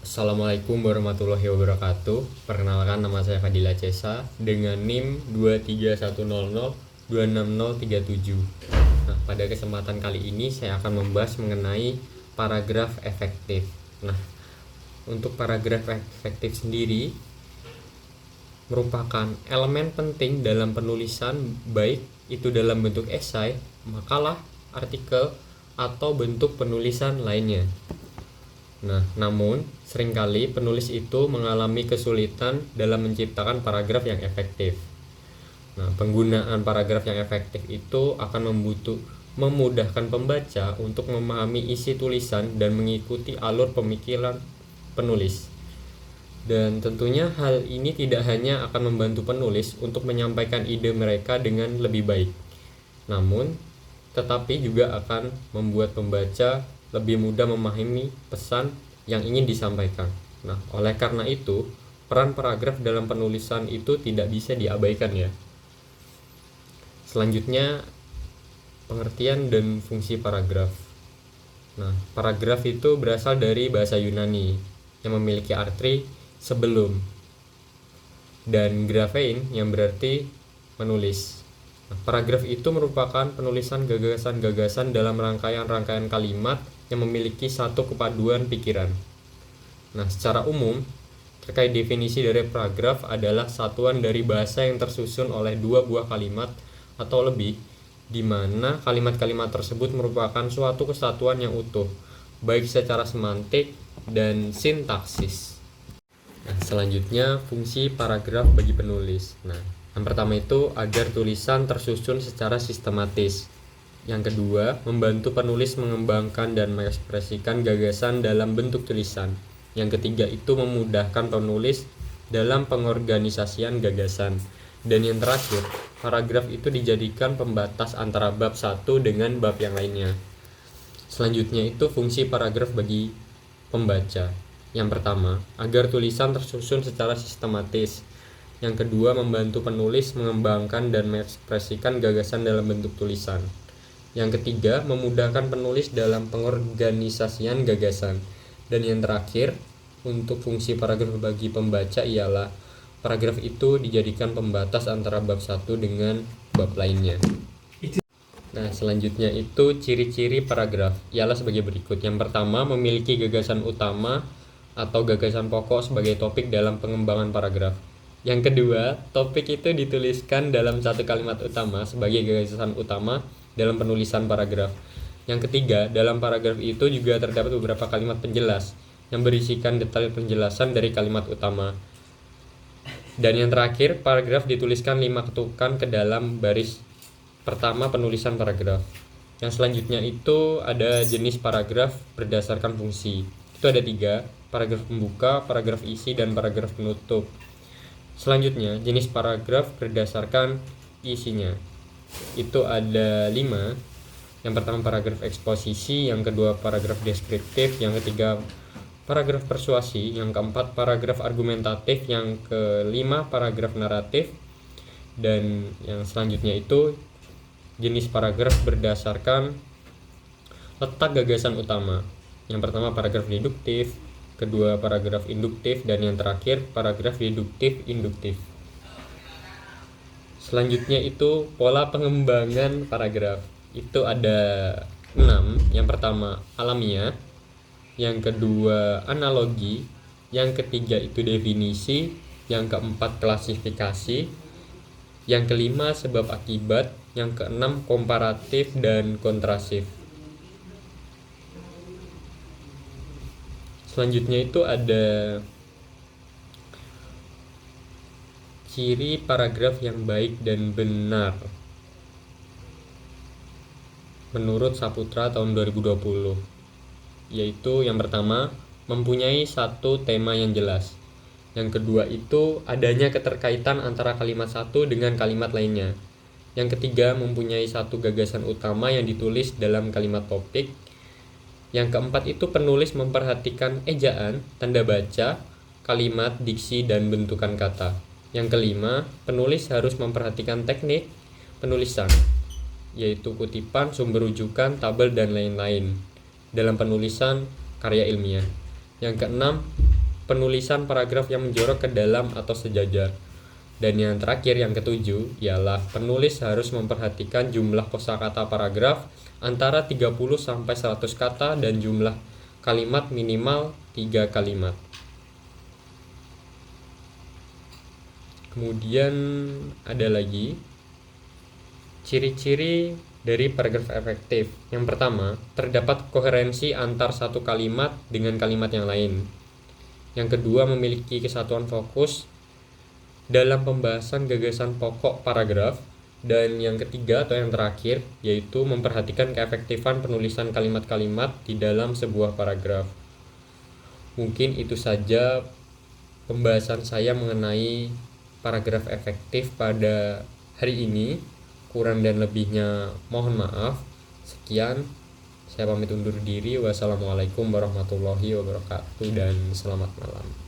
Assalamualaikum warahmatullahi wabarakatuh. Perkenalkan, nama saya Fadila Cesa dengan NIM 23100260037. Nah, pada kesempatan kali ini saya akan membahas mengenai paragraf efektif. Nah, untuk paragraf efektif sendiri merupakan elemen penting dalam penulisan, baik itu dalam bentuk esai, makalah, artikel, atau bentuk penulisan lainnya. Nah, namun seringkali penulis itu mengalami kesulitan dalam menciptakan paragraf yang efektif. Nah, penggunaan paragraf yang efektif itu akan memudahkan pembaca untuk memahami isi tulisan dan mengikuti alur pemikiran penulis. Dan tentunya hal ini tidak hanya akan membantu penulis untuk menyampaikan ide mereka dengan lebih baik, namun tetapi juga akan membuat pembaca lebih mudah memahami pesan yang ingin disampaikan. Nah, oleh karena itu, peran paragraf dalam penulisan itu tidak bisa diabaikan ya. Selanjutnya, pengertian dan fungsi paragraf. Nah, paragraf itu berasal dari bahasa Yunani yang memiliki arti sebelum, dan graphein yang berarti menulis. Paragraf itu merupakan penulisan gagasan-gagasan dalam rangkaian-rangkaian kalimat yang memiliki satu kepaduan pikiran. Nah, secara umum, terkait definisi dari paragraf adalah satuan dari bahasa yang tersusun oleh dua buah kalimat atau lebih, di mana kalimat-kalimat tersebut merupakan suatu kesatuan yang utuh, baik secara semantik dan sintaksis. Nah, selanjutnya fungsi paragraf bagi penulis. Nah, yang pertama itu agar tulisan tersusun secara sistematis. Yang kedua, membantu penulis mengembangkan dan mengekspresikan gagasan dalam bentuk tulisan. Yang ketiga itu memudahkan penulis dalam pengorganisasian gagasan. Dan yang terakhir, paragraf itu dijadikan pembatas antara bab satu dengan bab yang lainnya. Selanjutnya itu fungsi paragraf bagi pembaca. Yang pertama, agar tulisan tersusun secara sistematis. Yang kedua, membantu penulis mengembangkan dan mengekspresikan gagasan dalam bentuk tulisan. Yang ketiga, memudahkan penulis dalam pengorganisasian gagasan. Dan yang terakhir, untuk fungsi paragraf bagi pembaca ialah paragraf itu dijadikan pembatas antara bab satu dengan bab lainnya. Nah, selanjutnya itu ciri-ciri paragraf ialah sebagai berikut. Yang pertama, memiliki gagasan utama atau gagasan pokok sebagai topik dalam pengembangan paragraf. Yang kedua, topik itu dituliskan dalam satu kalimat utama sebagai gagasan utama dalam penulisan paragraf. Yang ketiga, dalam paragraf itu juga terdapat beberapa kalimat penjelas yang berisikan detail penjelasan dari kalimat utama. Dan yang terakhir, paragraf dituliskan 5 ketukan ke dalam baris pertama penulisan paragraf. Yang selanjutnya itu ada jenis paragraf berdasarkan fungsi. Itu ada 3, paragraf pembuka, paragraf isi, dan paragraf penutup. Selanjutnya, jenis paragraf berdasarkan isinya. Itu ada 5. Yang pertama paragraf eksposisi, yang kedua paragraf deskriptif, yang ketiga paragraf persuasi, yang keempat paragraf argumentatif, yang kelima paragraf naratif, dan yang selanjutnya itu jenis paragraf berdasarkan letak gagasan utama. Yang pertama paragraf deduktif, kedua paragraf induktif, dan yang terakhir paragraf deduktif-induktif. Selanjutnya itu pola pengembangan paragraf. Itu ada 6. Yang pertama alamiah, yang kedua analogi, yang ketiga itu definisi, yang keempat klasifikasi, yang kelima sebab akibat, yang keenam komparatif dan kontrasif. Selanjutnya itu ada ciri paragraf yang baik dan benar menurut Saputra tahun 2020, yaitu yang pertama mempunyai satu tema yang jelas. Yang kedua itu adanya keterkaitan antara kalimat satu dengan kalimat lainnya. Yang ketiga mempunyai satu gagasan utama yang ditulis dalam kalimat topik. Yang keempat itu penulis memperhatikan ejaan, tanda baca, kalimat, diksi, dan bentukan kata. Yang kelima, penulis harus memperhatikan teknik penulisan, yaitu kutipan, sumber rujukan, tabel, dan lain-lain dalam penulisan karya ilmiah. Yang keenam, penulisan paragraf yang menjorok ke dalam atau sejajar. Dan yang terakhir, yang ketujuh, ialah penulis harus memperhatikan jumlah kosakata paragraf antara 30 sampai 100 kata dan jumlah kalimat minimal 3 kalimat. Kemudian ada lagi ciri-ciri dari paragraf efektif. Yang pertama, terdapat koherensi antar satu kalimat dengan kalimat yang lain. Yang kedua, memiliki kesatuan fokus dalam pembahasan gagasan pokok paragraf. Dan yang ketiga atau yang terakhir, yaitu memperhatikan keefektifan penulisan kalimat-kalimat di dalam sebuah paragraf. Mungkin itu saja pembahasan saya mengenai paragraf efektif pada hari ini. Kurang dan lebihnya mohon maaf. Sekian, saya pamit undur diri. Wassalamualaikum warahmatullahi wabarakatuh dan selamat malam.